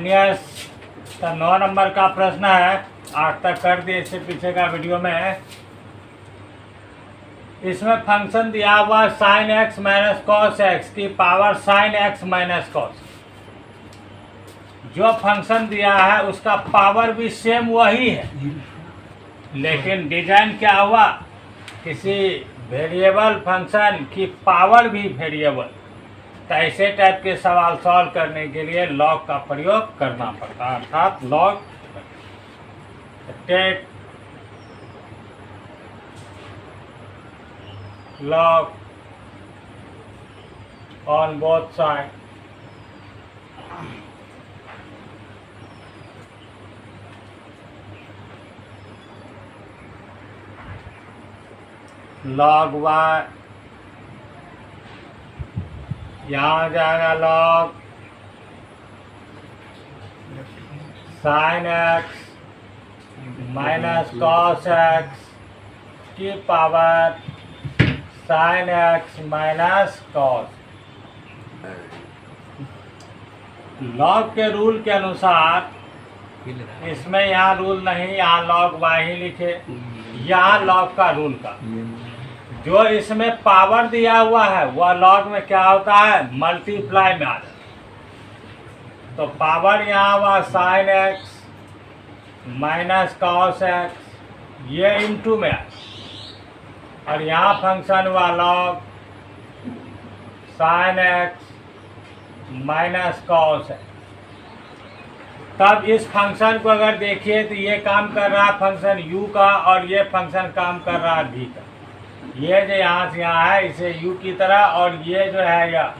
Yes, तो 9 number का प्रश्न है, 8 तक कर दिए इससे पीछे का वीडियो में। इसमें फंक्शन दिया हुआ sine x minus cos x की power sine x minus cos. जो फंक्शन दिया है उसका पावर भी सेम वही है, लेकिन डिजाइन क्या हुआ, किसी वेरिएबल फंक्शन की पावर भी वेरिएबल। तो ऐसे टाइप के सवाल सॉल्व करने के लिए लॉग का प्रयोग करना पड़ता है, अर्थात log take log on both sides. log y, यहाँ जाएगा log sin x minus cos x की power sine x minus cos. Log के रूल के अनुसार इसमें यहाँ रूल नहीं, यहाँ लॉग वाई ही लिखे, यहाँ लॉग का रूल का जो इसमें पावर दिया हुआ है वह लॉग में क्या होता है, मल्टीप्लाई में आ जाता है। तो पावर यहाँ हुआ sine x minus cos x, ये इनटू में आया, और यहाँ फंक्शन हुआ log sine x minus cos x. तब इस फंक्शन को अगर देखिए तो ये काम कर रहा है फंक्शन u का, और ये फंक्शन काम कर रहा है v का। ये जो यहाँ से यहाँ है इसे u की तरह, और ये जो है या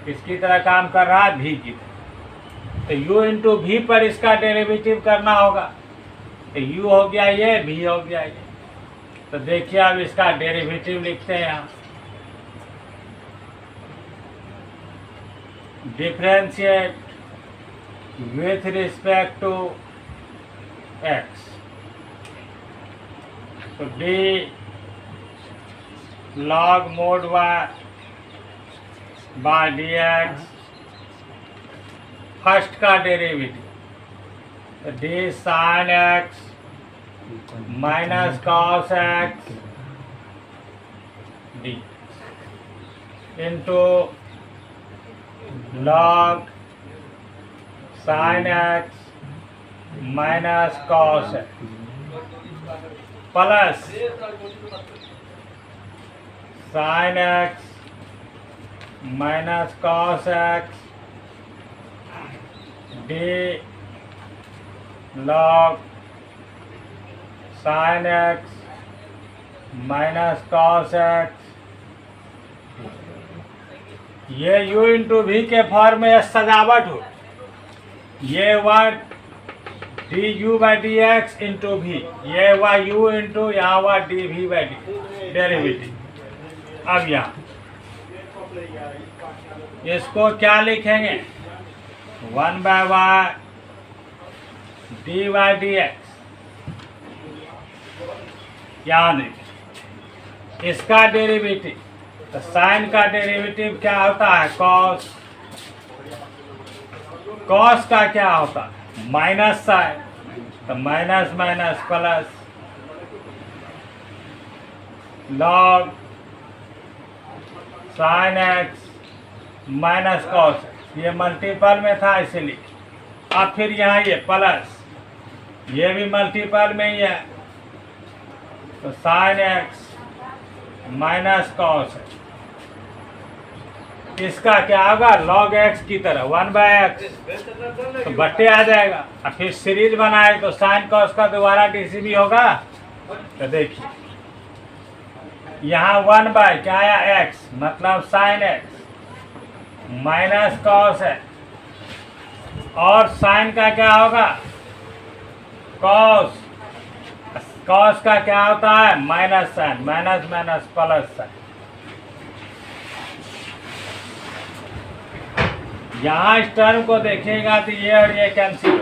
इसकी तरह काम कर रहा है v की तरह। तो u इंटू वी पर इसका डेरिवेटिव करना होगा, तो u हो गया ये, v हो गया ये। तो देखिए अब इसका डेरिवेटिव लिखते हैं यहाँ, differentiate with respect to x. तो d log mod y by d x, first का डेरिवेटिव, तो d sine x minus cos x d into log sine x minus cos x plus sine x minus cos x d log sine x minus cos x. ये u into v के form में सजावट हो, ये हुआ d you by D x into v, ये हुआ u into यहाँ हुआ D we by D derivative. अब यहाँ इसको क्या लिखेंगे, 1 by Y D Y D x. यहाँ देखिए इसका डेरिवेटिव, तो साइन का डेरिवेटिव क्या होता है, कॉस। कॉस का क्या होता है, माइनस साइन, तो minus minus plus log sine x minus cos, ये मल्टीपल में था इसलिए। अब फिर यहाँ ये प्लस, ये भी मल्टीपल में ही है, तो साइन एक्स माइनस कॉस। इसका क्या होगा, लॉग एक्स की तरह 1 बाय एक्स, तो बट्टे आ जाएगा। और फिर सीरीज बनाए तो साइन कॉस का दोबारा डीसीबी होगा। तो देखिए यहाँ 1 बाय क्या आया, एक्स, मतलब साइन एक्स माइनस कॉस है, और साइन का क्या होगा, कॉस। कॉस का क्या होता है, minus sign, minus minus plus sign. यहाँ इस टर्म को देखिएगा तो ये और ये कैंसिल।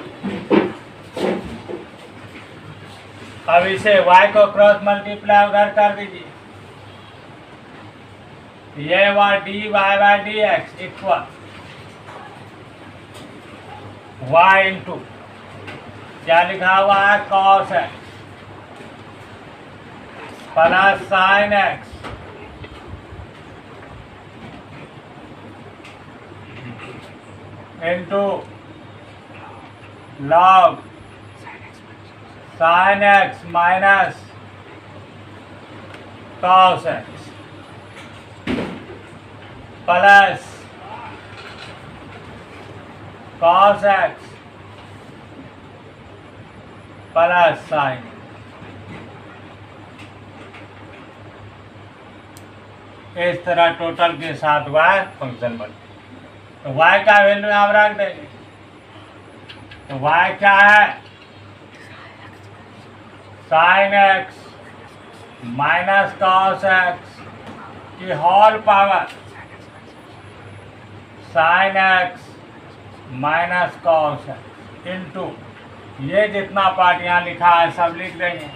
अब इसे y को क्रॉस मल्टीप्लाई उधर कर दीजिए, ये हुआ dy by D X equal y into क्या लिखा हुआ है cos x plus sin x into log sin x minus cos x plus cos x plus sin। इस तरह टोटल के साथ y फंक्शन बन, तो y का वैल्यू आप रख देंगे। तो y क्या है sin x minus cos x की whole power sin x minus cos x into ये जितना पार्ट यहाँ लिखा है सब लिख देंगे।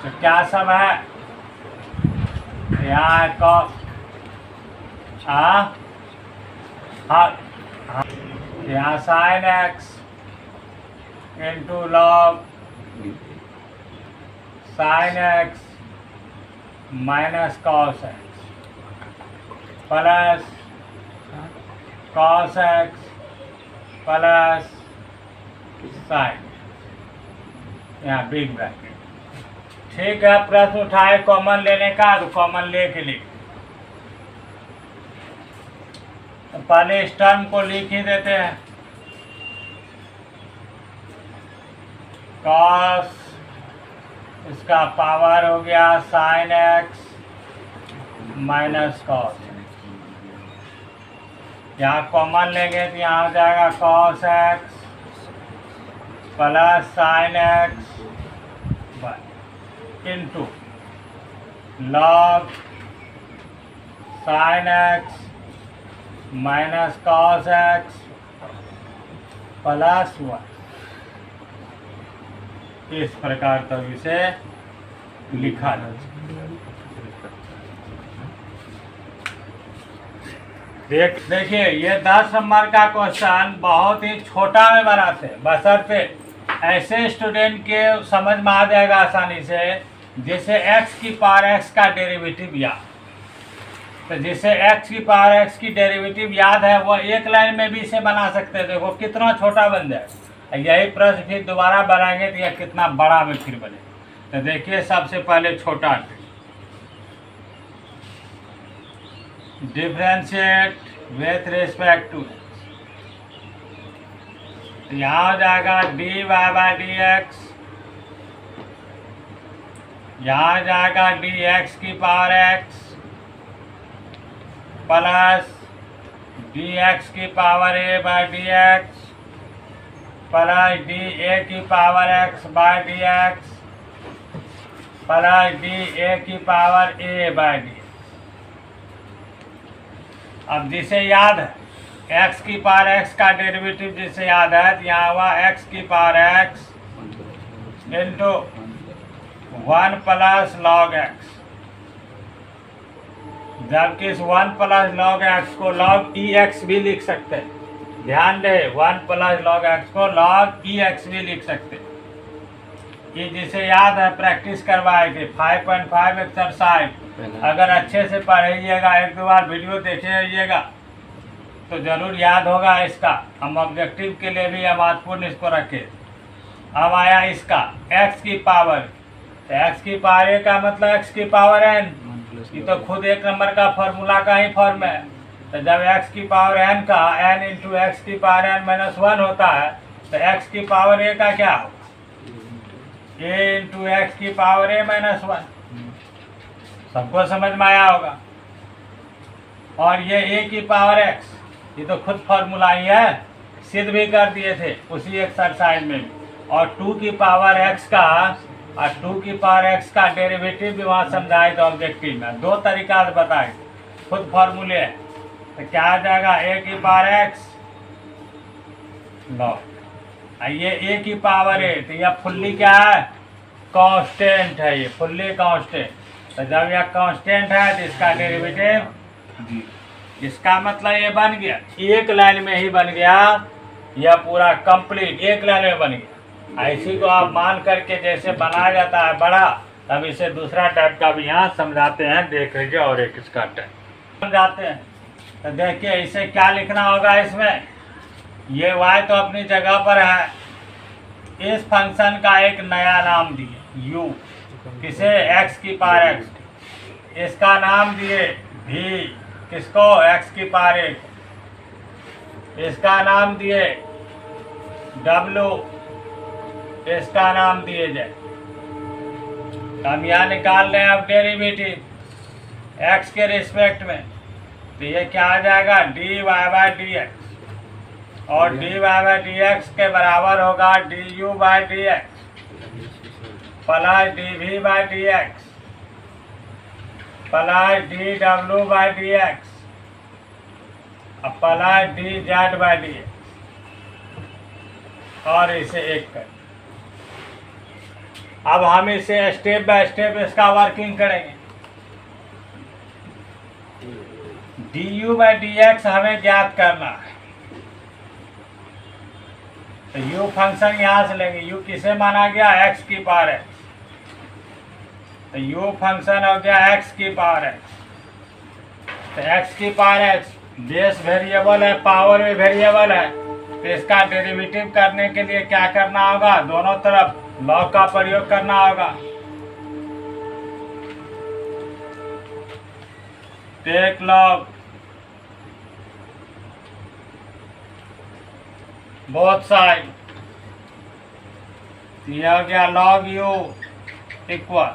तो क्या सब है यहाँ है cos यहाँ sin x into log sin x minus cos x plus cos x plus sin, यहाँ बिग ब्रैकेट। ठीक है, प्रश्न उठाए कॉमन लेने का, तो कॉमन लेके लिख। तो पहले इस टर्म को लिख ही देते हैं। cos इसका पावर हो गया sin x माइनस cos। यहाँ कॉमन लेंगे तो यहाँ हो जाएगा cos x plus sin x into log sin x minus cos x plus 1। इस प्रकार तो इसे लिखा जाए। देखिए ये 10 नंबर का क्वेश्चन बहुत ही छोटा में बनाते हैं, बशर्ते ऐसे स्टूडेंट के समझ में आ जाएगा आसानी से जिसे x की पावर x का डेरिवेटिव याद। तो जिसे x की पावर x की डेरिवेटिव याद है वो एक लाइन में भी इसे बना सकते हैं। देखो कितना छोटा बन जाए। यही प्रश्न फिर दोबारा बनाएंगे तो यह कितना बड़ा में फिर बने। तो देखिए सबसे पहले छोटा डिफरेंशिएट विथ रिस्पेक्ट टू यहाँ हो जाएगा d Y by D x, यहाँ जाएगा डी एक्स की power x plus d x की power a by D x plus d a की power x by D x plus d a की power a by D. अब जिसे याद है x की पावर x का डेरिवेटिव जिसे याद है तो यहाँ हुआ x की power x into 1 plus log x, जबकि इस 1 प्लस लॉग x को लॉग ex भी लिख सकते हैं। ध्यान दे 1 प्लस लॉग x को लॉग ex भी लिख सकते हैं। ये जिसे याद है प्रैक्टिस करवाए थे 5.5 एक्सरसाइज। अगर अच्छे से पढ़िएगा, एक दो बार वीडियो देखे रहिएगा तो जरूर याद होगा इसका। हम ऑब्जेक्टिव के लिए भी महत्वपूर्ण इसको रखें। अब आया इसका x की पावर, तो x की पावर ए का मतलब x की पावर n, ये तो खुद एक नंबर का फॉर्मूला का ही फॉर्म है। तो जब x की पावर n का n इंटू एक्स की पावर n माइनस 1 होता है तो x की पावर a का क्या होगा a इंटू एक्स की पावर a माइनस 1। सबको समझ में आया होगा। और ये a की पावर x, ये तो खुद फॉर्मूला ही है, सिद्ध भी कर दिए थे उसी एक्सरसाइज में भी। और 2 की पावर x का और 2 की पावर x का डेरिवेटिव भी वहाँ समझाए थे ऑब्जेक्टिव में। दो तरीका से बताए, खुद फॉर्मूले है। तो क्या आ जाएगा a की पावर x लो, ये a की पावर a, तो यह फुल्ली क्या है कांस्टेंट है, ये फुल्ली कांस्टेंट। तो जब यह कांस्टेंट है तो इसका डेरिवेटिव, इसका मतलब ये बन गया एक लाइन में ही बन गया यह पूरा कंप्लीट एक लाइन में बन गया। इसी को आप मान करके जैसे बनाया जाता है बड़ा, अब इसे दूसरा टाइप का भी यहाँ समझाते हैं, देख लीजिए। और एक इसका टाइप समझाते हैं। तो देखिए इसे क्या लिखना होगा। इसमें ये y तो अपनी जगह पर है, इस फंक्शन का एक नया नाम दिए u, किसे, x की पावर x। इसका नाम दिए v, किसको, x की पावर एक। इसका नाम दिए w, इसका नाम दिए जाए। हम यहाँ निकाल रहे हैं अब डेरिवेटिव x के रिस्पेक्ट में, तो ये क्या आ जाएगा, dy बाई डी एक्स, और dy बाई डी एक्स के बराबर होगा du by D x plus dv by D x plus dw by D x plus dz by D x, और इसे एक कर। अब हम इसे स्टेप बाय स्टेप इसका वर्किंग करेंगे। du बाई डी एक्स हमें ज्ञात करना है, तो u फंक्शन यहाँ से लेंगे। u किसे माना गया, x की पावर x, तो u फंक्शन हो गया x की पावर x। तो x की पावर x बेस वेरिएबल है, पावर भी वेरिएबल है, तो इसका डेरिवेटिव करने के लिए क्या करना होगा, दोनों तरफ लॉग का प्रयोग करना होगा। टेक लॉग बोथ साइड, यह हो गया लॉग यू इक्वल,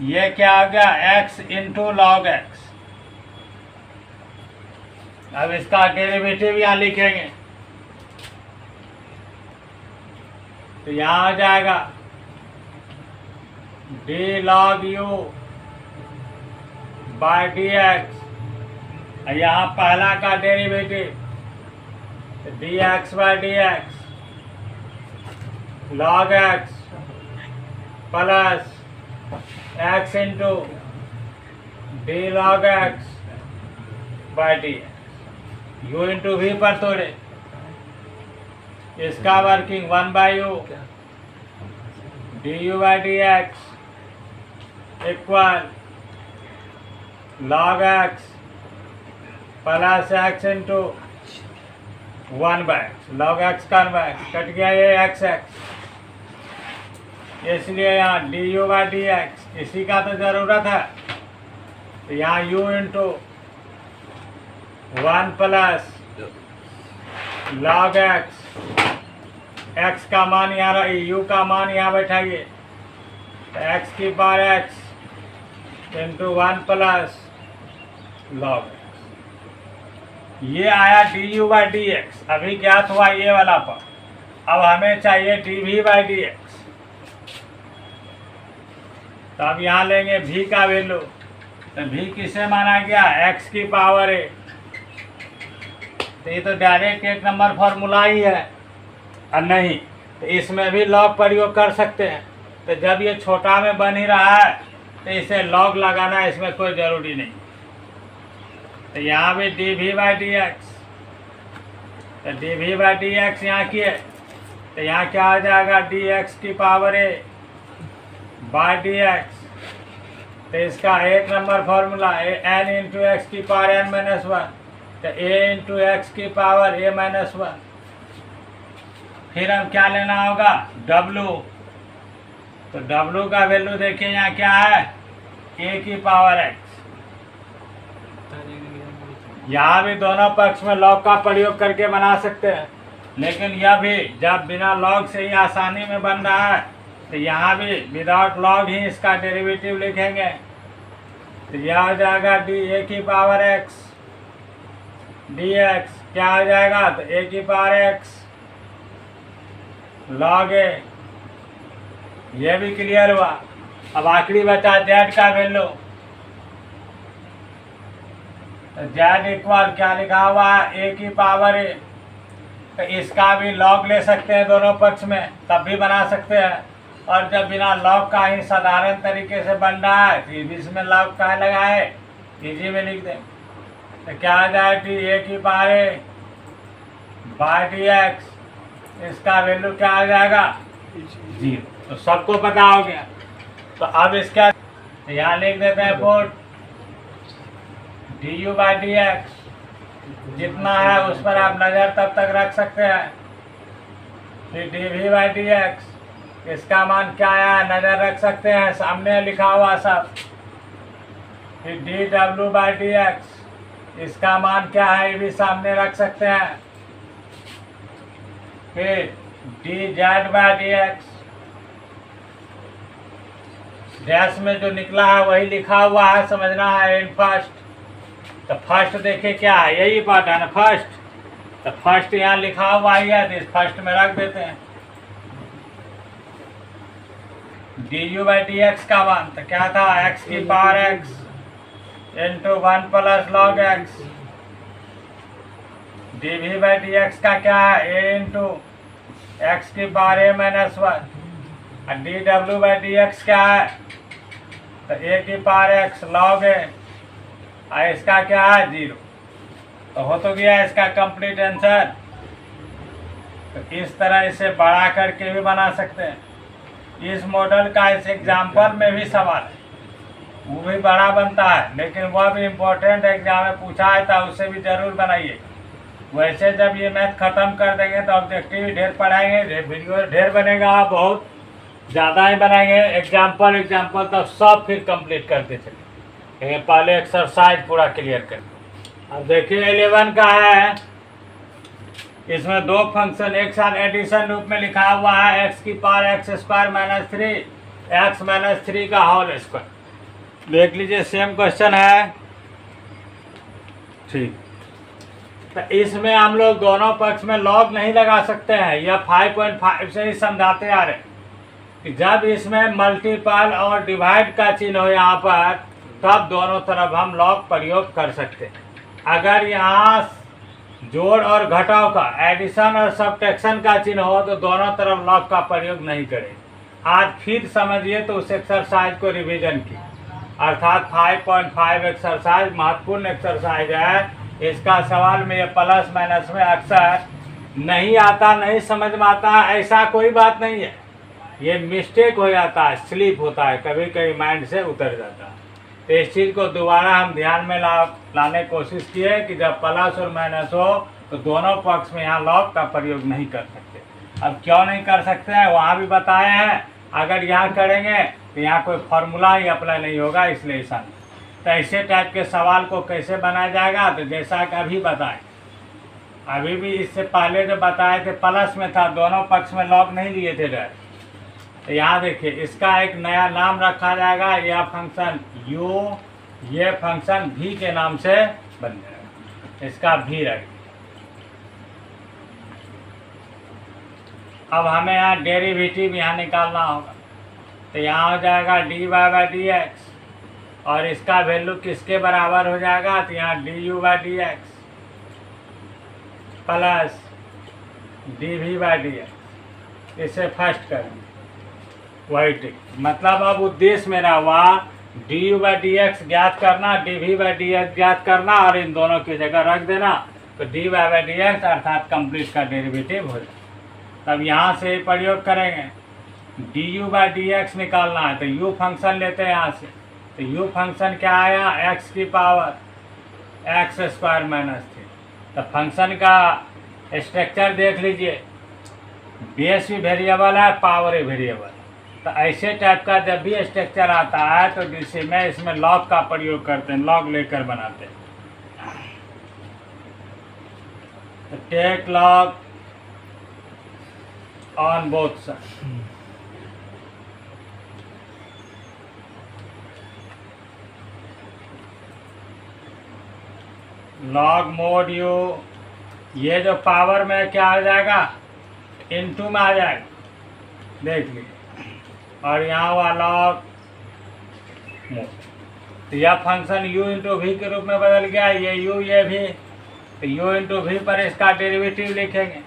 ये क्या हो गया, x इंटू लॉग एक्स। अब इसका डेरिवेटिव यहाँ लिखेंगे, तो यहाँ आ जाएगा D log U by D x, यहाँ पहला का derivative D x by D X log X plus X into D log X by D X, U into V पर तोड़े, इसका working 1 by U D you by D X equal log X plus X into 1 by X, log X का cut गया ये X X, इसलिए यहाँ D you by D X, इसी का तो ज़रूरत है। तो यहाँ u into 1 plus log x, x का मान यहाँ, u का मान यहाँ बैठाइए, तो x की power x into 1 plus log X, ये आया D you by D X. अभी ज्ञात हुआ ये वाला पर, अब हमें चाहिए D we by D x. तो अब यहाँ लेंगे v का वैल्यू, तो v किसे माना गया, x की पावर ए, तो ये तो डायरेक्ट एक नंबर फॉर्मूला ही है। और नहीं तो इसमें भी लॉग प्रयोग कर सकते हैं, तो जब ये छोटा में बन ही रहा है तो इसे लॉग लगाना इसमें कोई ज़रूरी नहीं। तो यहाँ भी d we by D x, तो d we by D x यहाँ किए, तो यहाँ क्या आ जाएगा, डी एक्स की power a by D x, तो इसका एक number formula n into x की पावर एन माइनस 1, तो ए इंटू एक्स की पावर ए माइनस 1। फिर हम क्या लेना होगा, W, तो W का वैल्यू देखिए यहाँ क्या है, a की पावर x। यहाँ भी दोनों पक्ष में लॉग का प्रयोग करके बना सकते हैं, लेकिन यह भी जब बिना लॉग से ही आसानी में बन रहा है, तो यहाँ भी विदाउट लॉग ही इसका डेरिवेटिव लिखेंगे। तो यह हो जाएगा डी ए की पावर x डी एक्स, क्या हो जाएगा, तो a की पावर x लॉग ए, ये भी क्लियर हुआ। अब आखिरी बचा z का वैल्यू, तो z इक्वल क्या लिखा हुआ है, a की पावर ए, तो इसका भी लॉग ले सकते हैं दोनों पक्ष में, तब भी बना सकते हैं। और जब बिना लॉग का ही साधारण तरीके से बन रहा है तो इसमें लॉग का लगाए, इजी में लिख दें, तो क्या आ जाए टी ए की पावर बाय डी एक्स, इसका वैल्यू क्या आ जाएगा 0। तो सबको पता हो गया। तो अब इसका यहाँ लिख देते हैं four D you by D x, जितना है उस पर आप नज़र तब तक रख सकते हैं। फिर D we by D X, इसका मान क्या है नज़र रख सकते हैं, सामने लिखा हुआ सब। फिर D W by D X, इसका मान क्या है ये भी सामने रख सकते हैं। फिर D Z by D x, dash में जो निकला है वही लिखा हुआ है, समझना है इन फर्स्ट। तो फर्स्ट देखिए क्या है, यही पार्ट है ना फर्स्ट। तो फर्स्ट यहाँ लिखा हुआ ही है, तो इस फर्स्ट में रख देते हैं। D you by D x का मान तो क्या था, एक्स की power X into 1 plus log X. D we by D x का क्या है, ए इंटू एक्स की पावर ए माइनस 1। और D W by D X क्या है, तो ए की पावर एक्स लॉग ए, और इसका क्या है 0। तो हो तो गया इसका कंप्लीट आंसर। तो इस तरह इसे बढ़ा करके भी बना सकते हैं। इस मॉडल का इस एग्जाम्पल में भी सवाल है, वो भी बड़ा बनता है, लेकिन वह भी इम्पोर्टेंट एग्जाम में पूछा है तो उसे भी जरूर बनाइए। वैसे जब ये मैथ खत्म कर देंगे तो ऑब्जेक्टिव भी ढेर पढ़ाएंगे, वीडियो ढेर बनेगा, बहुत ज़्यादा ही बनाएंगे। एग्जाम्पल तब सब फिर कंप्लीट करते चले, पहले एक्सरसाइज पूरा क्लियर कर। अब देखिए 11 का है, इसमें दो फंक्शन एक साथ एडिशन रूप में लिखा हुआ है, एक्स की power X square minus 3 x minus 3 का होल स्क्वायर। देख लीजिए सेम क्वेश्चन है, ठीक। तो इसमें हम लोग दोनों पक्ष में लॉग नहीं लगा सकते हैं, यह 5.5 से ही समझाते आ रहे हैं कि जब इसमें मल्टीपल और डिवाइड का चिन्ह हो यहाँ पर, तब दोनों तरफ हम लॉग प्रयोग कर सकते हैं। अगर यहाँ जोड़ और घटाव का, एडिशन और सब्ट्रैक्शन का चिन्ह हो तो दोनों तरफ लॉग का प्रयोग नहीं करें। आज फिर समझिए तो उस एक्सरसाइज को रिवीजन की, अर्थात 5.5 एक्सरसाइज महत्वपूर्ण एक्सरसाइज है। इसका सवाल में ये प्लस माइनस में अक्सर नहीं आता, नहीं समझ में आता, ऐसा कोई बात नहीं है। ये मिस्टेक हो जाता है, स्लिप होता है, कभी कभी माइंड से उतर जाता है। तो इस चीज़ को दोबारा हम ध्यान में लाने की कोशिश किए कि जब प्लस और माइनस हो तो दोनों पक्ष में यहाँ लॉग का प्रयोग नहीं कर सकते। अब क्यों नहीं कर सकते हैं वहाँ भी बताए हैं। अगर यहाँ करेंगे तो यहाँ कोई फार्मूला ही अप्लाई नहीं होगा, इसलिए ऐसा नहीं। तो ऐसे टाइप के सवाल को कैसे बनाया जाएगा, तो जैसा कि अभी बताए, अभी भी इससे पहले जो बताए थे प्लस में था, दोनों पक्ष में लॉग नहीं लिए थे डर। तो यहाँ देखिए इसका एक नया नाम रखा जाएगा, यह फंक्शन u, ये फंक्शन v के नाम से बन जाएगा, इसका v रख। अब हमें यहाँ डेरिवेटिव यहाँ निकालना होगा, तो यहाँ हो जाएगा dy बाई डी एक्स, और इसका वैल्यू किसके बराबर हो जाएगा, तो यहाँ du by D x plus dv by D x. इसे फर्स्ट करेंगे, वही ठीक। मतलब अब उद्देश्य मेरा हुआ du बाई डी एक्स ज्ञात करना, dv बाई डी एक्स ज्ञात करना, और इन दोनों की जगह रख देना। तो dy बाई डी एक्स अर्थात कंप्लीट का डेरिवेटिव हो जाए। तब यहाँ से प्रयोग करेंगे, du बाई डी एक्स निकालना है, तो u फंक्शन लेते हैं यहाँ से। तो u फंक्शन क्या आया, x की पावर एक्स स्क्वायर माइनस 3। तो फंक्शन का स्ट्रक्चर देख लीजिए, बेस भी वेरिएबल है, पावर भी वेरिएबल है। तो ऐसे टाइप का जब भी स्ट्रक्चर आता है तो जिससे मैं इसमें लॉग का प्रयोग करते हैं, लॉग लेकर बनाते हैं। तो take log on both side, log mod U, ये जो पावर में क्या आ जाएगा, इनटू में आ जाएगा, देख लीजिए। और यहाँ हुआ लॉग मोड, तो यह फंक्शन u इंटू वी के रूप में बदल गया, ये u ये भी। तो u इंटू वी पर इसका डेरिवेटिव लिखेंगे,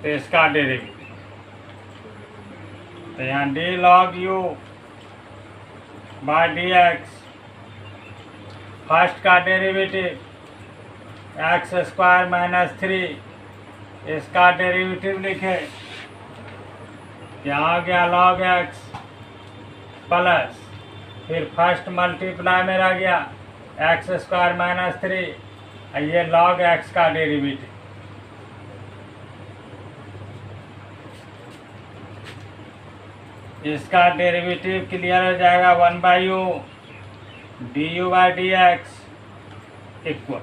तो इसका डेरिवेटिव, तो यहाँ D log u by D x first का डेरिवेटिव एक्स स्क्वायर माइनस 3, इसका डेरिवेटिव लिखे, यहाँ आ गया लॉग एक्स प्लस, फिर फर्स्ट मल्टीप्लाई में रह गया एक्स स्क्वायर माइनस 3, ये लॉग एक्स का डेरिवेटिव। इसका डेरिवेटिव क्लियर हो जाएगा 1/u du/dx इक्वल,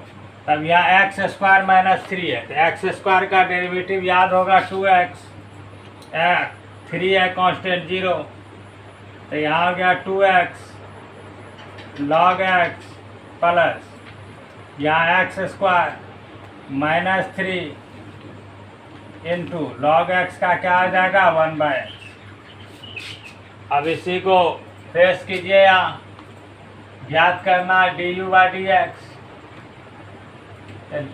तब यहाँ एक्स स्क्वायर माइनस 3 है तो एक्स स्क्वायर का डेरिवेटिव याद होगा 2x, 3 है कांस्टेंट 0, तो यहाँ हो गया 2x log x प्लस यहाँ X square minus 3 into log X का क्या आ जाएगा 1/x। अब इसी को फेस कीजिए, यहाँ ज्ञात करना du/dx,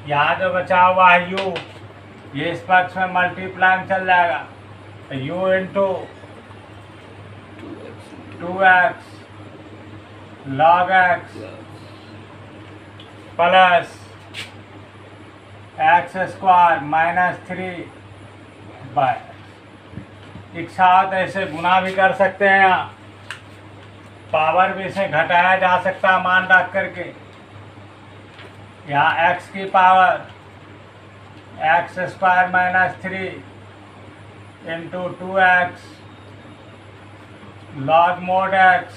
यहाँ जो बचा हुआ है u, ये इस पक्ष में मल्टीप्लाई में चल जाएगा, तो u into 2x log x plus X square minus 3/, इच्छा हो तो ऐसे गुना भी कर सकते हैं, यहाँ पावर भी इसे घटाया जा सकता है मान रख करके, यहाँ x की power X square minus 3 into 2x log mode x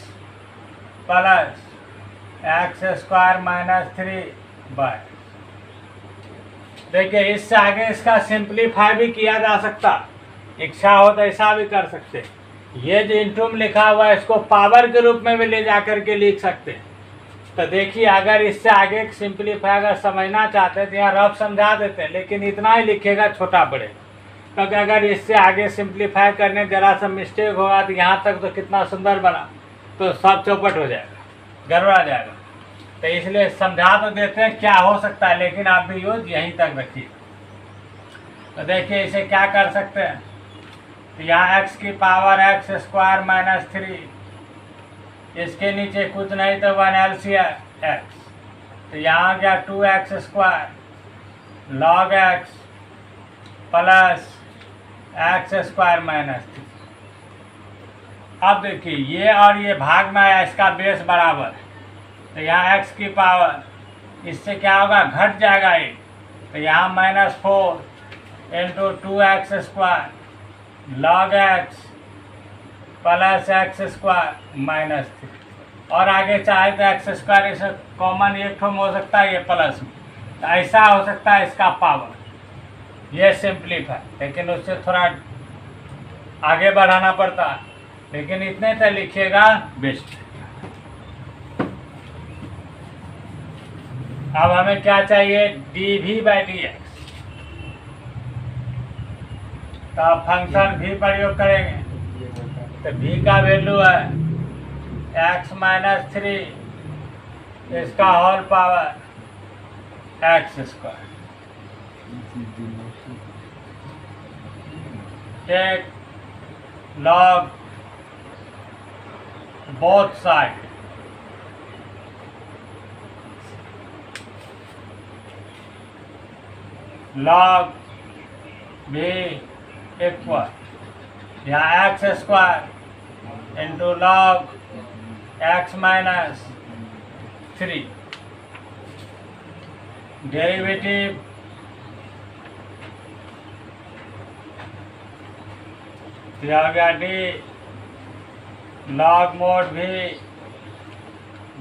plus X square minus 3/। देखिए इससे आगे इसका सिंप्लीफाई भी किया जा सकता, इच्छा हो तो ऐसा भी कर सकते। ये जो इंटूम लिखा हुआ है इसको पावर के रूप में भी ले जा करके लिख सकते हैं। तो देखिए अगर इससे आगे सिंप्लीफाई अगर समझना चाहते हैं तो यहाँ रफ समझा देते हैं, लेकिन इतना ही लिखेगा छोटा पड़ेगा, क्योंकि अगर इससे आगे सिंप्लीफाई करने जरा सा मिस्टेक होगा तो यहाँ तक तो कितना सुंदर बना, तो सब चौपट हो जाएगा, गड़बड़ा जाएगा। तो इसलिए समझा तो देते हैं क्या हो सकता है, लेकिन आप भी यूज यहीं तक रखिए। तो देखिए इसे क्या कर सकते हैं, तो यहाँ x की पावर एक्स स्क्वायर माइनस 3, इसके नीचे कुछ नहीं तो 1/LCM x, तो यहाँ आ गया 2x square log x plus X square minus 3। अब देखिए ये और ये भाग में आया, इसका बेस बराबर है, तो यहाँ x की पावर इससे क्या होगा घट जाएगा ये, तो यहाँ -4 into 2x square log x plus X square minus 3, और आगे चाहे तो एक्स स्क्वायर इसे कॉमन एक फॉर्म हो सकता है, ये प्लस में, तो ऐसा हो सकता है इसका पावर, ये सिंप्लीफाई, लेकिन उससे थोड़ा आगे बढ़ाना पड़ता है, लेकिन इतने तक लिखिएगा बेस्ट। अब हमें क्या चाहिए dv/dx, तो अब फंक्शन v प्रयोग करेंगे, तो v का वैल्यू है x माइनस 3 इसका whole power X square, take log both side, log भी इक्वल, यहाँ X square into log X minus 3, derivative दिया गया डी लॉग मोड भी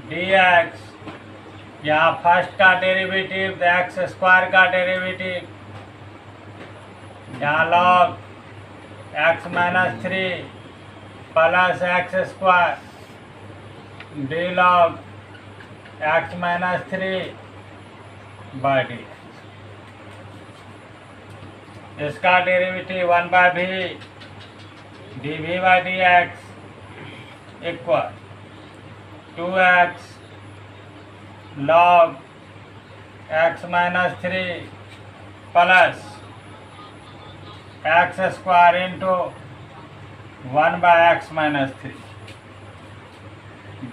dx, यहाँ फर्स्ट का डेरिवेटिव एक्स स्क्वायर का डेरिवेटिव, यहाँ log X minus 3 plus X square D log X minus 3/d, इसका derivative 1/v dv/dx equal 2x log x minus 3 plus X square into 1/x minus 3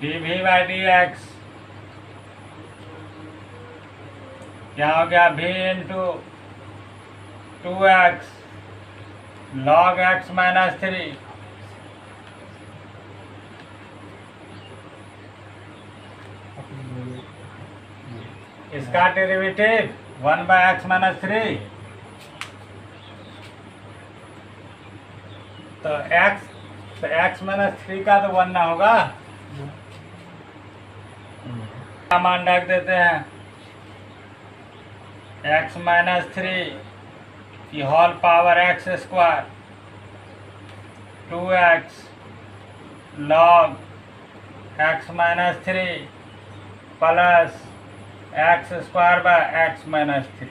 dv/dx क्या हो गया v into 2x log x minus 3 इसका derivative 1/x minus 3 तो x minus 3 का तो 1 ना होगा। क्या मान रख देते हैं x माइनस 3 की whole power x square 2x log x minus 3 plus X square by X minus 3।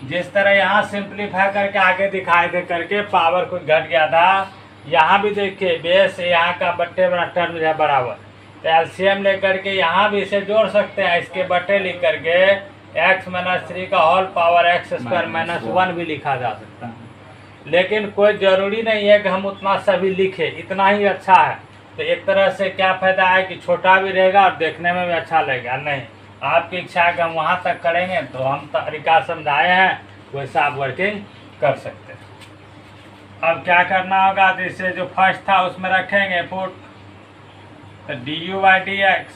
जिस तरह यहाँ सिंप्लीफाई करके आगे दिखाए थे करके पावर कुछ घट गया था, यहाँ भी देखिए बेस यहाँ का बट्टे बड़ा टर्म है बराबर, तो एलसीएम लेकर के यहाँ भी इसे जोड़ सकते हैं। इसके बट्टे लिख करके एक्स माइनस 3 का whole power X square minus 1 भी लिखा जा सकता है। लेकिन कोई ज़रूरी नहीं है कि हम उतना सभी लिखें, इतना ही अच्छा है। तो एक तरह से क्या फ़ायदा है कि छोटा भी रहेगा और देखने में भी अच्छा लगेगा। नहीं, आपकी इच्छा है कि हम वहाँ तक करेंगे तो हम तरीका समझाए हैं, वैसा आप वर्किंग कर सकते हैं। अब क्या करना होगा, तो इससे जो फर्स्ट था उसमें रखेंगे पुट, तो d you by D x,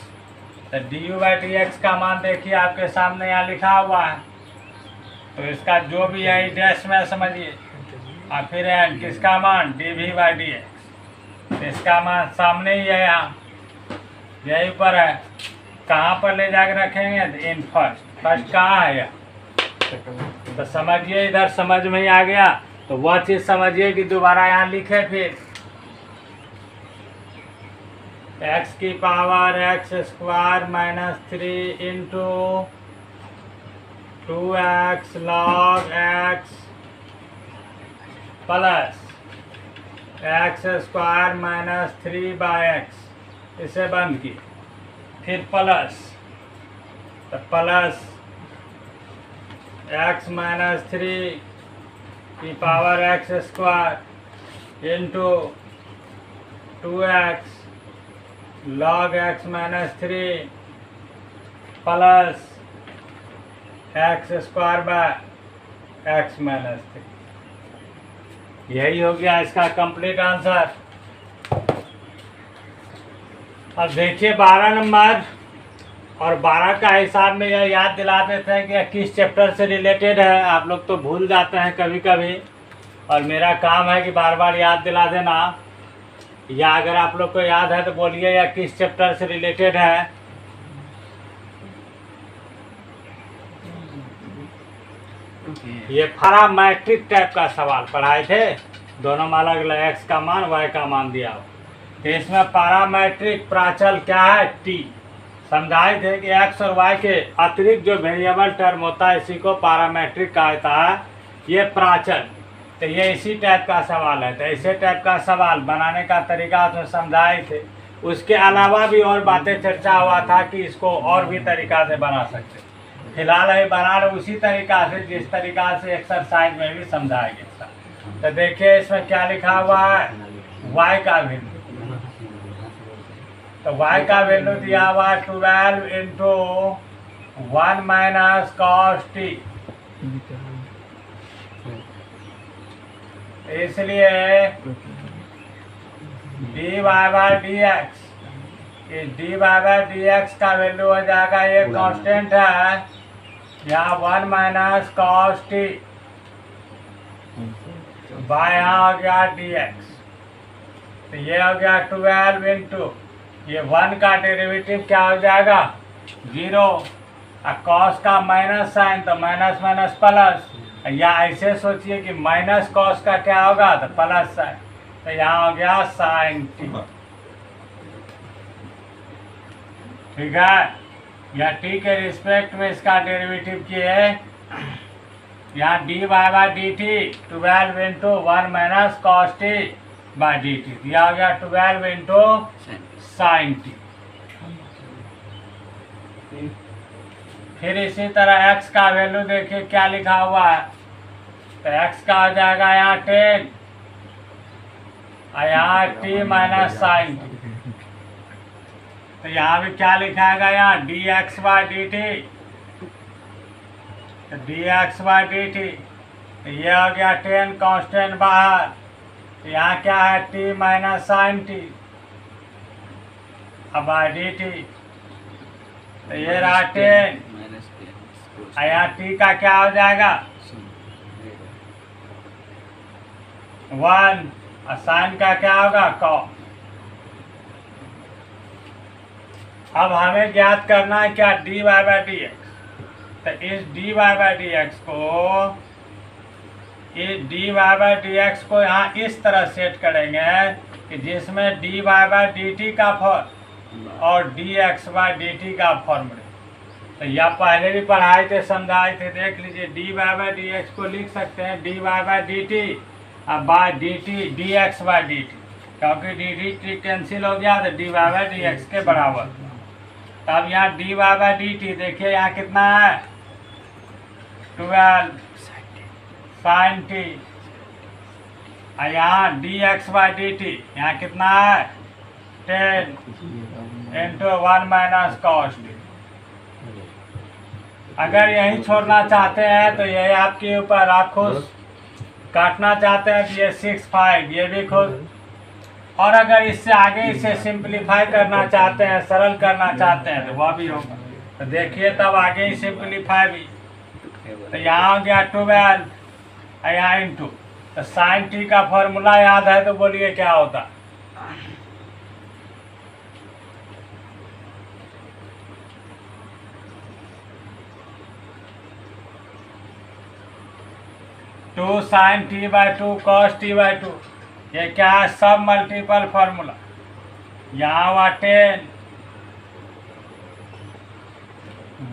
तो d you by D x का मान देखिए आपके सामने यहाँ लिखा हुआ है। तो इसका जो भी है डैश में समझिए, और फिर किसका मान D we by D x, तो इसका मान सामने ही है, यहाँ यही पर है। कहाँ पर ले जाकर रखेंगे, इन फर्स्ट कहाँ है यहाँ, तो समझिए इधर समझ में ही आ गया। तो वह चीज़ समझिए कि दोबारा यहाँ लिखे फिर x की power X square minus 3 into 2x log x plus X square minus 3 by x, इसे बंद की, फिर प्लस, तो प्लस एक्स माइनस 3 की power X square into 2x log x minus 3 plus X square by X minus 3। यही हो गया इसका कंप्लीट आंसर। अब देखिए 12 नंबर और 12 का हिसाब में यह याद दिला देते हैं कि किस चैप्टर से रिलेटेड है। आप लोग तो भूल जाते हैं कभी कभी, और मेरा काम है कि बार बार याद दिला देना, या अगर आप लोग को याद है तो बोलिए या किस चैप्टर से रिलेटेड है। ये पैरामीट्रिक टाइप का सवाल पढ़ाए थे, दोनों में अलग अलग एक्स का मान वाई का मान दिया हो। तो इसमें पैरामीट्रिक प्राचल क्या है, टी समझाए थे कि एक्स और वाई के अतिरिक्त जो वेरिएबल टर्म होता है इसी को पैरामीट्रिक कहता है, ये प्राचल। तो ये इसी टाइप का सवाल है। तो ऐसे टाइप का सवाल बनाने का तरीका उसमें समझाए थे। उसके अलावा भी और बातें चर्चा हुआ था कि इसको और भी तरीका से बना सकते। फिलहाल अभी बना रहे उसी तरीका से जिस तरीका से एक्सरसाइज में भी समझाया गया था। तो देखिए इसमें क्या लिखा हुआ है, y का वैल्यू। तो y का वैल्यू दिया हुआ है 12 इंटू 1 माइनस कॉस टी। इसलिए D Y by D X, D Y by D x का वैल्यू हो जाएगा, ये कांस्टेंट है यहाँ 1 माइनस कॉस टी बाय यहाँ हो गया डी एक्स। तो ये हो गया 12 इंटू ये 1 का डेरिवेटिव क्या हो जाएगा 0, और कॉस का माइनस साइन तो माइनस माइनस प्लस, या ऐसे सोचिए कि माइनस कॉस का क्या होगा तो प्लस साइन, तो यहाँ हो गया साइन टी। ठीक है, या टी के रिस्पेक्ट में इसका डेरिवेटिव किए यहाँ D Y by D T 12 into 1 minus cos T by D T, दिया हो गया 12 इंटू साइन टी। फिर इसी तरह x का वैल्यू देखिए क्या लिखा हुआ है, तो x का हो जाएगा यहाँ 10 और यहाँ t माइनस साइन टी। तो यहाँ भी क्या लिखा है यहाँ d x by D t तो d x by D t, ये हो गया 10 कांस्टेंट बाहर, यहाँ क्या है टी माइनस साइन टी अब बाई डी टी, तो ये रहा 10, यहाँ टी का क्या हो जाएगा 1 और साइन का क्या होगा कॉस। अब हमें ज्ञात करना है क्या D Y by D x, तो इस D Y by D x को, इस D Y by D x को यहाँ इस तरह सेट करेंगे कि जिसमें D Y by D T का फॉर्म और D x by D T का फॉर्म रहे। तो यह पहले भी पढ़ाए थे, समझाए थे, देख लीजिए d Y by D x को लिख सकते हैं D Y by D t अब by D t d x by D t, क्योंकि डी टी कैंसिल हो गया तो d Y by D x के बराबर। तब यहाँ D Y by D t देखिए यहाँ कितना है 12 साइन टी, और यहाँ d x by D t यहाँ कितना है 10 इंटू 1 माइनस कॉस टी। अगर यही छोड़ना चाहते हैं तो यही आपके ऊपर, आप खुद काटना चाहते हैं तो ये 6 5 ये भी खुद, और अगर इससे आगे इसे सिंपलीफाई करना चाहते हैं, सरल करना चाहते हैं तो वह भी होगा। तो देखिए तब आगे ही सिंपलीफाई भी, तो यहाँ हो गया 12 और यहाँ इंटू, तो साइन टी का फॉर्मूला याद है तो बोलिए क्या होता, two sine T by two cos T by two, ये क्या है सब मल्टीपल फॉर्मूला। यहाँ हुआ 10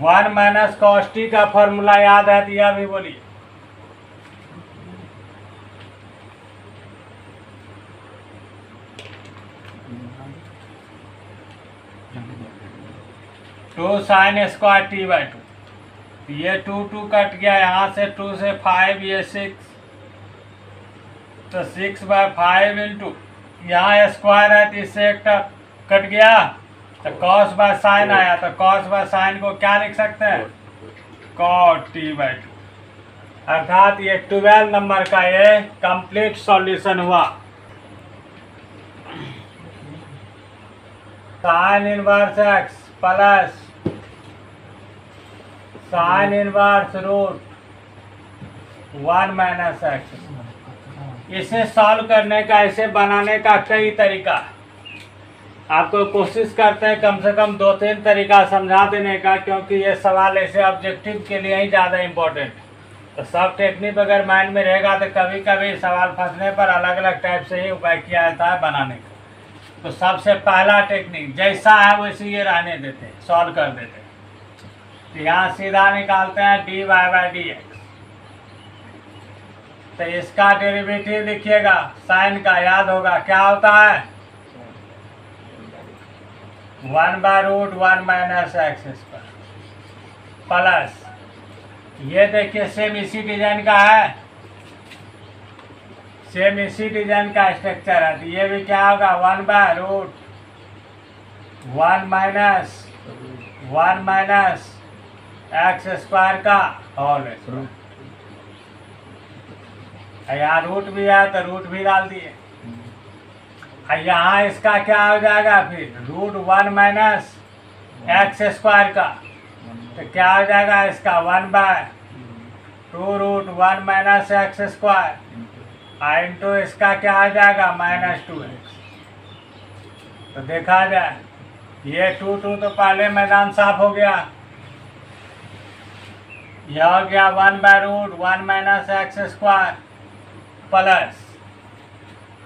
1 माइनस कॉस टी का फॉर्मूला याद है तो यह भी बोलिए, two sine square T by two, ये 2 कट गया, यहाँ से 2 से 5 ये 6, तो 6 बाई 5 इंटू यहाँ स्क्वायर है तो इससे एक कट गया तो कॉस बाय साइन आया, तो कॉस बाय साइन को क्या लिख सकते हैं कॉट टी बाई टू, अर्थात ये 12 नंबर का ये कंप्लीट सॉल्यूशन हुआ। Sine inverse X plus sine inverse root 1 minus X, इसे सॉल्व करने का, इसे बनाने का कई तरीका, आपको कोशिश करते हैं कम से कम 2-3 तरीका समझा देने का, क्योंकि ये सवाल ऐसे ऑब्जेक्टिव के लिए ही ज़्यादा इम्पोर्टेंट। तो सब टेक्निक अगर माइंड में रहेगा तो कभी कभी सवाल फंसने पर अलग अलग टाइप से ही उपाय किया जाता है बनाने का। तो सबसे पहला टेक्निक जैसा है वैसे ये रहने देते हैं, सॉल्व कर देते हैं। तो यहाँ सीधा निकालते हैं D Y by D x, तो इसका डेरिवेटिव लिखिएगा, साइन का याद होगा क्या होता है 1/√1 माइनस एक्स स्क्वायर प्लस, ये देखिए सेम इसी डिजाइन का है, सेम इसी डिजाइन का स्ट्रक्चर है, तो ये भी क्या होगा 1/√1 माइनस एक्स स्क्वायर का होल स्क्वायर, यहाँ रूट भी है तो रूट भी डाल दिए, यहाँ इसका क्या हो जाएगा फिर √1 माइनस एक्स स्क्वायर का, तो क्या हो जाएगा इसका 1/2√1 माइनस एक्स स्क्वायर इंटू इसका क्या आ जाएगा -2x। तो देखा जाए ये 2 तो पहले मैदान साफ हो गया, यह हो गया 1/√1 माइनस एक्स स्क्वायर प्लस,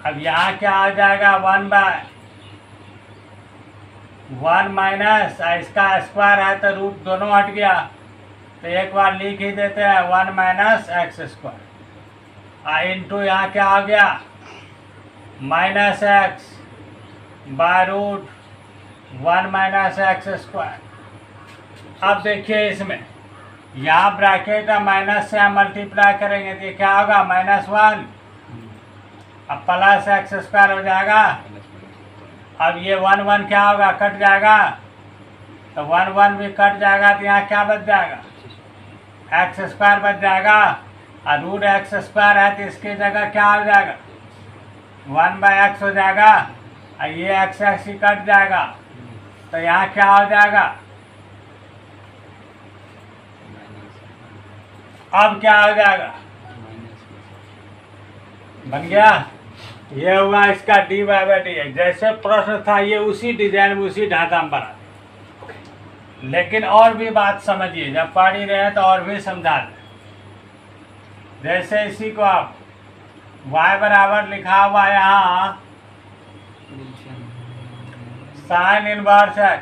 अब यहाँ क्या आ जाएगा 1/1 माइनस इसका स्क्वायर है तो रूट दोनों हट गया, तो एक बार लिख ही देते हैं 1 माइनस एक्स स्क्वायर इंटू यहाँ क्या आ गया -x/√1 माइनस एक्स स्क्वायर। अब देखिए इसमें यहाँ ब्रैकेट माइनस से हम मल्टीप्लाई करेंगे तो ये क्या होगा -1, अब प्लस एक्स स्क्वायर हो जाएगा, अब ये 1 क्या होगा कट जाएगा, तो 1 भी कट जाएगा तो यहाँ क्या बच जाएगा एक्स स्क्वायर बच जाएगा, और रूट एक्स स्क्वायर है तो इसकी जगह क्या हो जाएगा, 1/x हो जाएगा, और ये एक्स एक्स ही कट जाएगा, तो यहाँ क्या हो जाएगा, अब क्या हो जाएगा, बन गया। ये हुआ इसका dy/dx। जैसे प्रश्न था ये उसी डिजाइन में उसी ढांचा में बना, लेकिन और भी बात समझिए, जब पढ़ ही रहे तो और भी समझा दें। जैसे इसी को आप y बराबर लिखा हुआ यहाँ साइन इनवर्स x,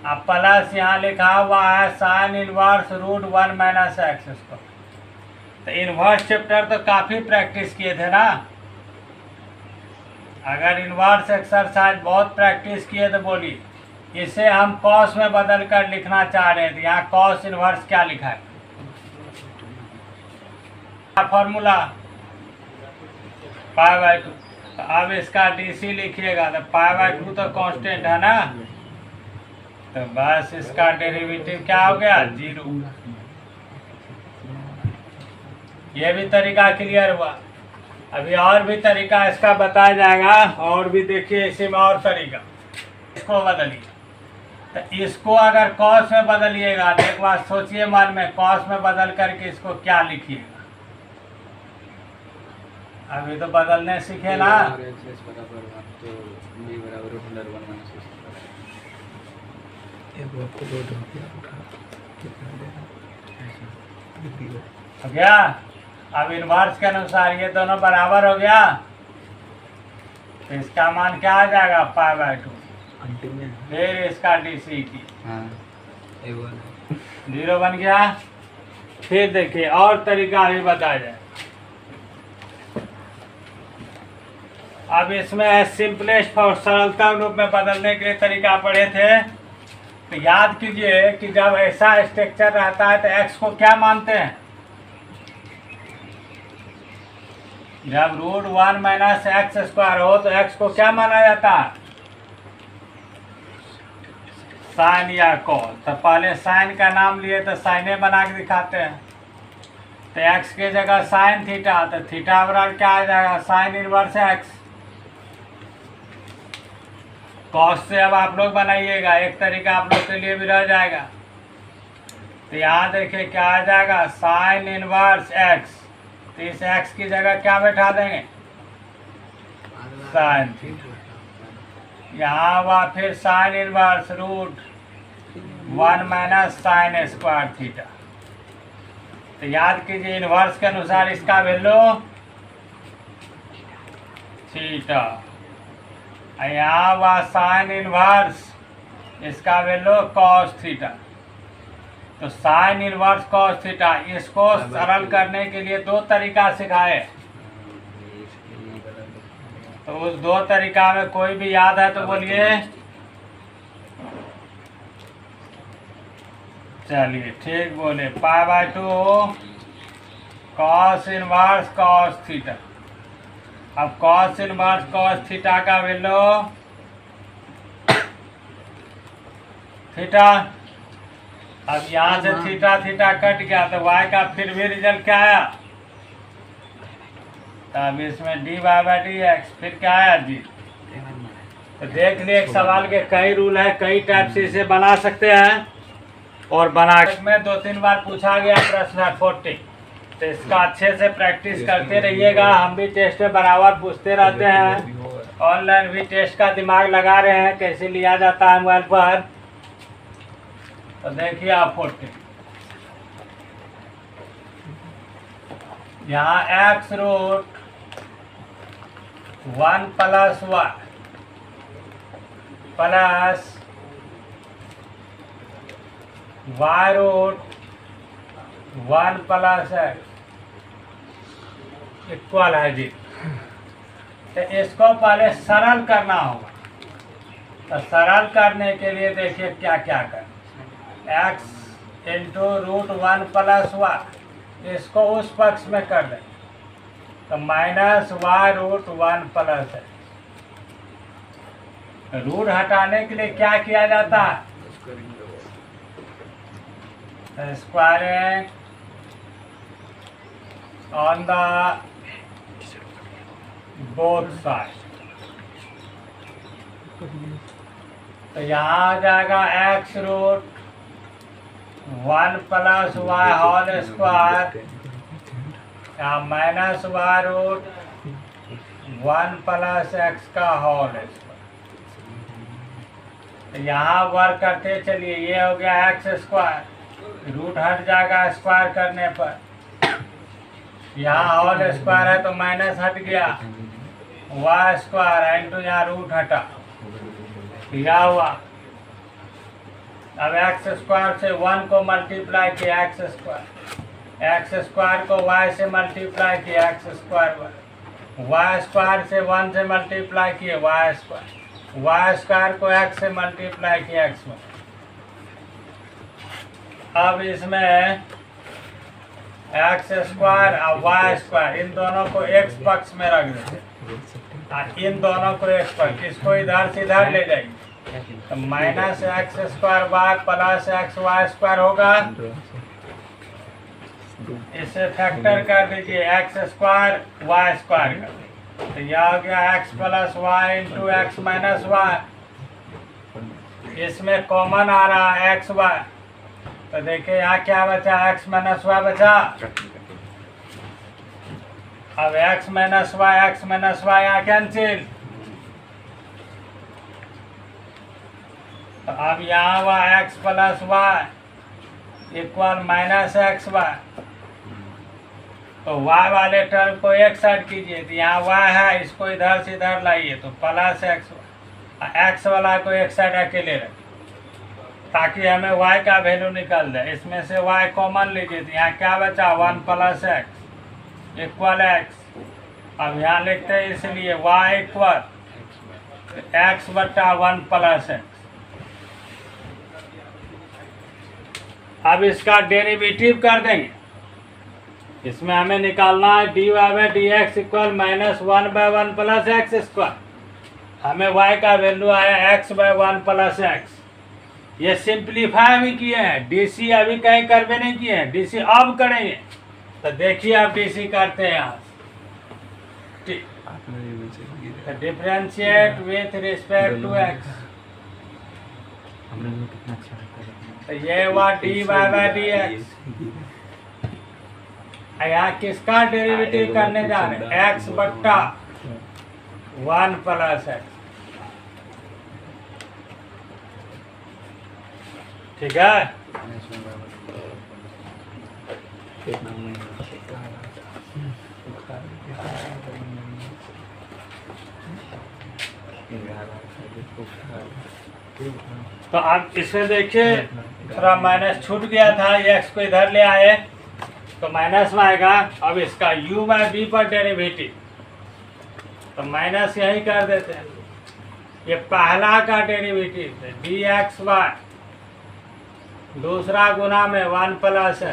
अब प्लस यहाँ लिखा हुआ है साइन इनवर्स रूट 1 - x। इसको तो इनवर्स चैप्टर तो काफ़ी प्रैक्टिस किए थे ना। अगर इनवर्स एक्सरसाइज बहुत प्रैक्टिस किए तो बोलिए। इसे हम कॉस में बदल कर लिखना चाह रहे थे, यहाँ कॉस इनवर्स क्या लिखा है, फॉर्मूला π/2। तो अब इसका DC लिखिएगा तो π/2 तो कांस्टेंट है ना, तो बस इसका डेरिवेटिव क्या हो गया, 0। ये भी तरीका क्लियर हुआ। अभी और भी तरीका इसका बताया जाएगा, और भी देखिए इसी में और तरीका। इसको बदलिए, तो इसको अगर कॉस में बदलिएगा तो एक बार सोचिए मन में, कॉस में बदल करके इसको क्या लिखिएगा। अभी तो बदलने सीखे ना। हो गया। अब इनवर्स के अनुसार ये दोनों बराबर हो गया, तो इसका मान क्या आ जाएगा, π/2। फिर इसका DC की 0 बन गया। फिर देखिए और तरीका भी बताया जाए। अब इसमें सिंपलेस्ट और सरलतम रूप में बदलने के लिए तरीका पढ़े थे। तो याद कीजिए कि जब ऐसा स्ट्रक्चर रहता है तो x को क्या मानते हैं, जब रूट 1 - x² हो तो x को क्या माना जाता है, साइन या कॉस। तो पहले साइन का नाम लिए तो साइने बना के दिखाते हैं। तो x की जगह साइन थीटा, तो थीटा बराबर क्या आ जाएगा, साइन इनवर्स x। कॉस से अब आप लोग बनाइएगा, एक तरीका आप लोग के लिए भी रह जाएगा। तो यहाँ देखिए क्या आ जाएगा, साइन इनवर्स x। तो इस x की जगह क्या बैठा देंगे, साइन थीटा। यहाँ हुआ फिर sine inverse root 1 - sine square theta. तो याद कीजिए इनवर्स के अनुसार इसका वैल्यू थीटा। यहाँ हुआ साइन इनवर्स, इसका वैल्यू कॉस थीटा। तो साइन इनवर्स कॉस थीटा, इसको सरल करने के लिए दो तरीका सिखाए। तो उस दो तरीका में कोई भी याद है तो बोलिए। चलिए ठीक बोले, π/2 कॉस इनवर्स कॉस थीटा। अब कॉस इनवर्स कॉस थीटा का वैल्यू थीटा। अब यहाँ से थीटा थीटा कट गया तो y का फिर भी रिजल्ट क्या आया, तब इसमें dy/dx फिर क्या आया, जी। तो देख लिए एक सवाल के कई रूल है, कई टाइप से इसे बना सकते हैं। और बना में 2-3 बार पूछा गया प्रश्न 40। तो इसका अच्छे से प्रैक्टिस करते रहिएगा। हम भी टेस्ट में बराबर पूछते रहते हैं, ऑनलाइन भी टेस्ट का दिमाग लगा रहे हैं कैसे लिया जाता है मोबाइल पर। तो देखिए आप 40, यहाँ x root 1 + y plus y root 1 + x equal है जी। तो इसको पहले सरल करना होगा। तो सरल करने के लिए देखिए क्या क्या करना, x × रूट 1 + y, इसको उस पक्ष में कर दें तो -y रूट 1 + x। रूट हटाने के लिए क्या किया जाता है, squaring on the both side। तो यहाँ आ जाएगा x root 1 plus y whole square या minus y root 1 plus x का होल स्क्वायर। तो यहाँ वर्क करते चलिए, ये हो गया एक्स स्क्वायर, रूट हट जाएगा स्क्वायर करने पर, यहाँ होल स्क्वायर है तो माइनस हट गया, वाई स्क्वायर इंटू यहाँ रूट हटा, क्या हुआ। अब एक्स स्क्वायर से 1 को मल्टीप्लाई किया एक्स स्क्वायर को y से मल्टीप्लाई किया एक्स स्क्वायर से 1 से मल्टीप्लाई किए y स्क्वायर को x से मल्टीप्लाई किया x में। अब इसमें एक्स स्क्वायर और वाई स्क्वायर इन दोनों को x पक्ष में रख देते, इन दोनों को x पक्ष, इसको इधर से इधर ले जाएंगे तो minus x square y plus x y square होगा। इसे फैक्टर कर दीजिए एक्स स्क्वायर वाई स्क्वायर कर, तो यह हो गया x plus y into x minus y. इसमें कॉमन आ रहा है एक्स वाई, तो देखिए यहाँ क्या बचा, एक्स माइनस वाई बचा। अब एक्स माइनस वाई यहाँ कैंसिल, तो अब यहाँ हुआ x plus y equal minus x y. तो y वाले टर्म को एक साइड कीजिए, तो यहाँ y है, इसको इधर से इधर लाइए तो प्लस एक्स वाला को एक साइड अकेले रखिए ताकि हमें y का वैल्यू निकल जाए। इसमें से y कॉमन लीजिए, तो यहाँ क्या बचा 1 प्लस एक्स इक्वल एक्स। अब यहाँ लिखते हैं इसलिए y इक्वल एक्स बटा 1 प्लस एक्स। अब इसका डेरिवेटिव कर देंगे, इसमें हमें निकालना है dy by D X equal minus 1/1 plus X square. हमें y का वैल्यू आया x/1 प्लस एक्स। ये सिंप्लीफाई भी किए हैं, डीसी अभी कहीं करवे नहीं किए हैं, डीसी अब करेंगे। तो देखिए अब डीसी करते हैं यहाँ differentiate with respect to x. तो ये हुआ dy बाई डी एक्स। यहाँ किसका डेरिवेटिव करने जा रहे हैं, x बट्टा 1 प्लस एक्स। ठीक है, तो आप इसे देखिए, थोड़ा माइनस छूट गया था, ये x को इधर ले आए तो माइनस में आएगा। अब इसका u बाई बी पर डेरिवेटिव, तो माइनस यही कर देते हैं। ये पहला का डेरिवेटिव है डी एक्स वाई, दूसरा गुना में 1 प्लस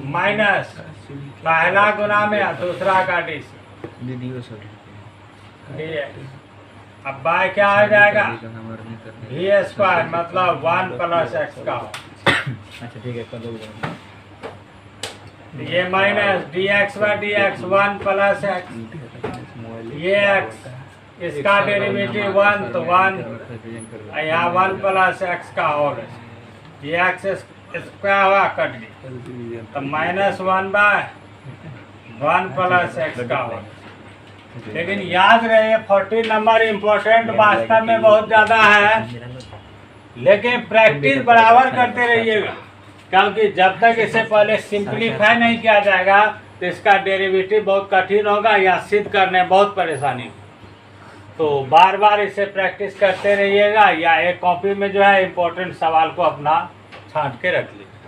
माइनस पहला गुना में दूसरा का डी एक्स। अब बाय क्या आ जाएगा वी स्क्वायर, मतलब 1 प्लस एक्स का। अच्छा ठीक है, कर दो। ये minus D x by D x 1 plus x, ये एक्स, इसका डेरिवेटिव 1 तो 1, यहाँ 1 प्लस एक्स का होगा, ये एक्स स्क्वायर हुआ कट गया, तो माइनस 1/1 प्लस एक्स का होगा। लेकिन याद रहे 40 नंबर इम्पोर्टेंट वास्तव में बहुत ज़्यादा है, लेकिन प्रैक्टिस बराबर करते रहिएगा, क्योंकि जब तक इसे पहले सिंप्लीफाई नहीं किया जाएगा तो इसका डेरिवेटिव बहुत कठिन होगा या सिद्ध करने में बहुत परेशानी होगी। तो बार बार इसे प्रैक्टिस करते रहिएगा, या एक कॉपी में जो है इम्पोर्टेंट सवाल को अपना छांट के रख लीजिए।